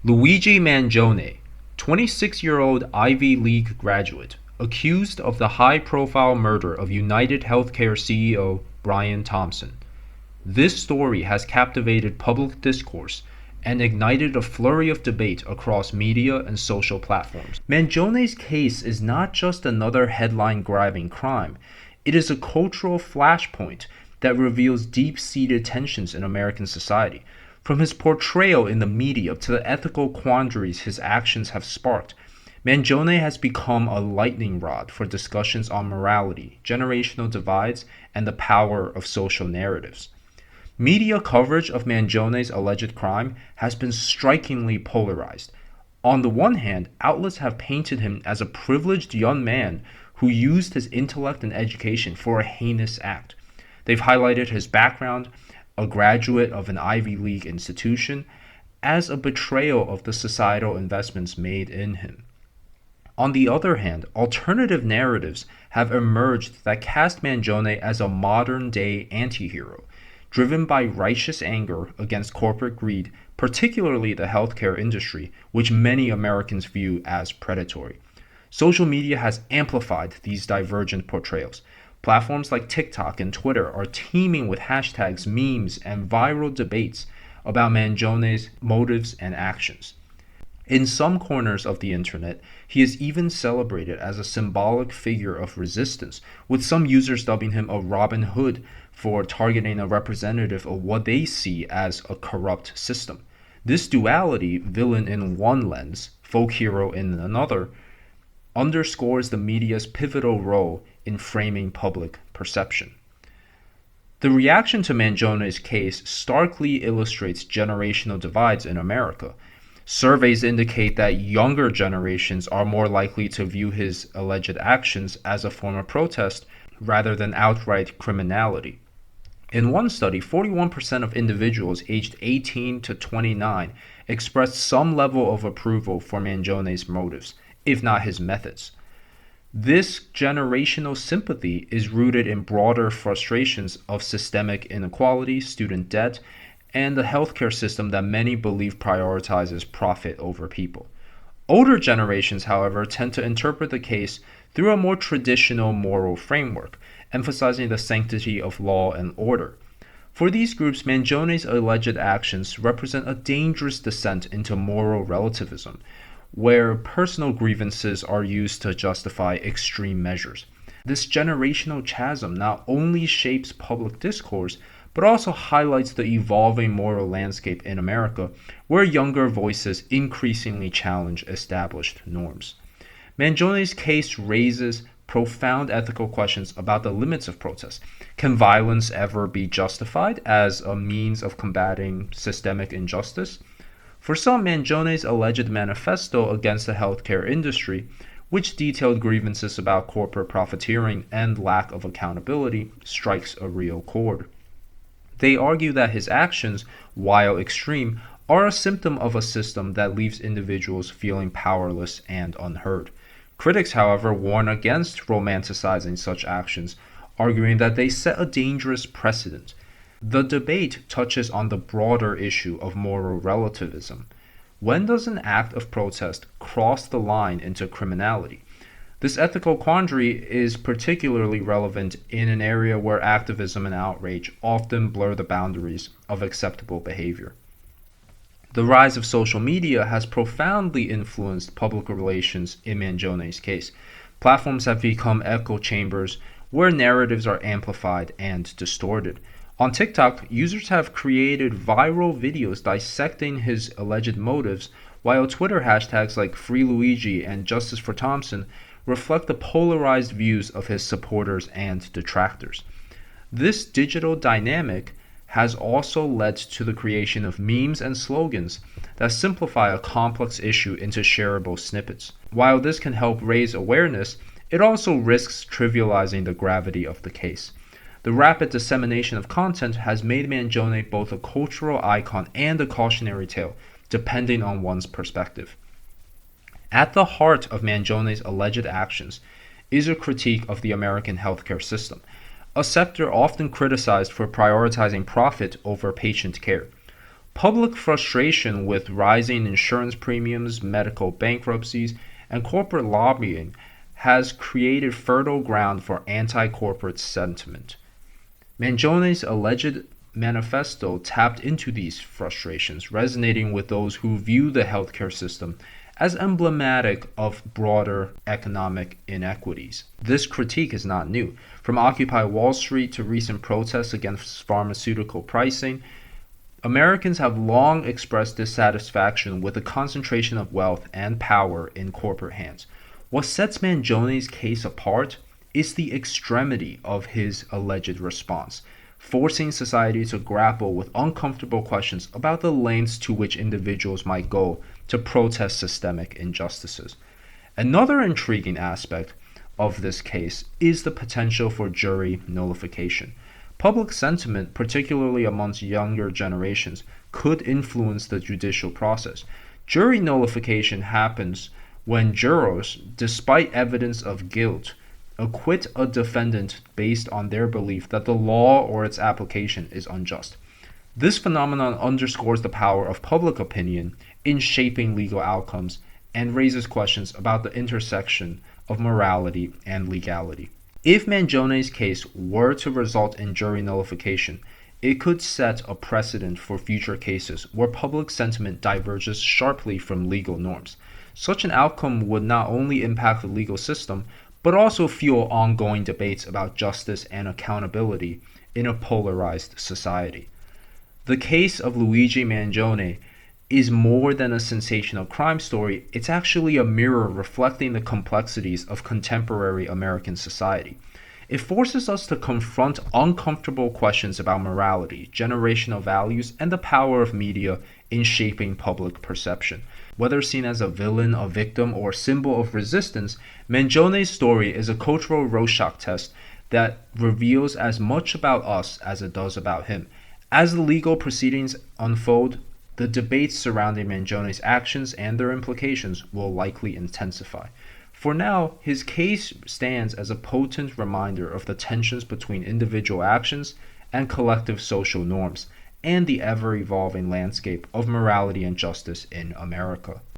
Luigi Mangione, 26-year-old Ivy League graduate, accused of the high-profile murder of UnitedHealthcare CEO Brian Thompson. This story has captivated public discourse and ignited a flurry of debate across media and social platforms. Mangione's case is not just another headline-grabbing crime. It is a cultural flashpoint that reveals deep-seated tensions in American society. From his portrayal in the media to the ethical quandaries his actions have sparked, Mangione has become a lightning rod for discussions on morality, generational divides, and the power of social narratives. Media coverage of Mangione's alleged crime has been strikingly polarized. On the one hand, outlets have painted him as a privileged young man who used his intellect and education for a heinous act. They've highlighted his background, a graduate of an Ivy League institution, as a betrayal of the societal investments made in him. On the other hand, alternative narratives have emerged that cast Mangione as a modern-day anti-hero, driven by righteous anger against corporate greed, particularly the healthcare industry, which many Americans view as predatory. Social media has amplified these divergent portrayals. Platforms like TikTok and Twitter are teeming with hashtags, memes, and viral debates about Mangione's motives and actions. In some corners of the internet, he is even celebrated as a symbolic figure of resistance, with some users dubbing him a Robin Hood for targeting a representative of what they see as a corrupt system. This duality, villain in one lens, folk hero in another, underscores the media's pivotal role in framing public perception. The reaction to Mangione's case starkly illustrates generational divides in America. Surveys indicate that younger generations are more likely to view his alleged actions as a form of protest rather than outright criminality. In one study, 41% of individuals aged 18 to 29 expressed some level of approval for Mangione's motives, if not his methods. This generational sympathy is rooted in broader frustrations of systemic inequality, student debt, and the healthcare system that many believe prioritizes profit over people. Older generations, however, tend to interpret the case through a more traditional moral framework, emphasizing the sanctity of law and order. For these groups, Mangione's alleged actions represent a dangerous descent into moral relativism, where personal grievances are used to justify extreme measures. This generational chasm not only shapes public discourse, but also highlights the evolving moral landscape in America, where younger voices increasingly challenge established norms. Mangione's case raises profound ethical questions about the limits of protest. Can violence ever be justified as a means of combating systemic injustice? For some, Mangione's alleged manifesto against the healthcare industry, which detailed grievances about corporate profiteering and lack of accountability, strikes a real chord. They argue that his actions, while extreme, are a symptom of a system that leaves individuals feeling powerless and unheard. Critics, however, warn against romanticizing such actions, arguing that they set a dangerous precedent. The debate touches on the broader issue of moral relativism. When does an act of protest cross the line into criminality? This ethical quandary is particularly relevant in an area where activism and outrage often blur the boundaries of acceptable behavior. The rise of social media has profoundly influenced public relations in Mangione's case. Platforms have become echo chambers where narratives are amplified and distorted. On TikTok, users have created viral videos dissecting his alleged motives, while Twitter hashtags like #FreeLuigi and Justice for Thompson reflect the polarized views of his supporters and detractors. This digital dynamic has also led to the creation of memes and slogans that simplify a complex issue into shareable snippets. While this can help raise awareness, it also risks trivializing the gravity of the case. The rapid dissemination of content has made Mangione both a cultural icon and a cautionary tale, depending on one's perspective. At the heart of Mangione's alleged actions is a critique of the American healthcare system, a sector often criticized for prioritizing profit over patient care. Public frustration with rising insurance premiums, medical bankruptcies, and corporate lobbying has created fertile ground for anti-corporate sentiment. Mangione's alleged manifesto tapped into these frustrations, resonating with those who view the healthcare system as emblematic of broader economic inequities. This critique is not new. From Occupy Wall Street to recent protests against pharmaceutical pricing, Americans have long expressed dissatisfaction with the concentration of wealth and power in corporate hands. What sets Mangione's case apart is the extremity of his alleged response, forcing society to grapple with uncomfortable questions about the lengths to which individuals might go to protest systemic injustices. Another intriguing aspect of this case is the potential for jury nullification. Public sentiment, particularly amongst younger generations, could influence the judicial process. Jury nullification happens when jurors, despite evidence of guilt, acquit a defendant based on their belief that the law or its application is unjust. This phenomenon underscores the power of public opinion in shaping legal outcomes and raises questions about the intersection of morality and legality. If Mangione's case were to result in jury nullification, it could set a precedent for future cases where public sentiment diverges sharply from legal norms. Such an outcome would not only impact the legal system, but also fuel ongoing debates about justice and accountability in a polarized society. The case of Luigi Mangione is more than a sensational crime story, it's actually a mirror reflecting the complexities of contemporary American society. It forces us to confront uncomfortable questions about morality, generational values, and the power of media in shaping public perception. Whether seen as a villain, a victim, or a symbol of resistance, Mangione's story is a cultural Rorschach test that reveals as much about us as it does about him. As the legal proceedings unfold, the debates surrounding Mangione's actions and their implications will likely intensify. For now, his case stands as a potent reminder of the tensions between individual actions and collective social norms, and the ever-evolving landscape of morality and justice in America.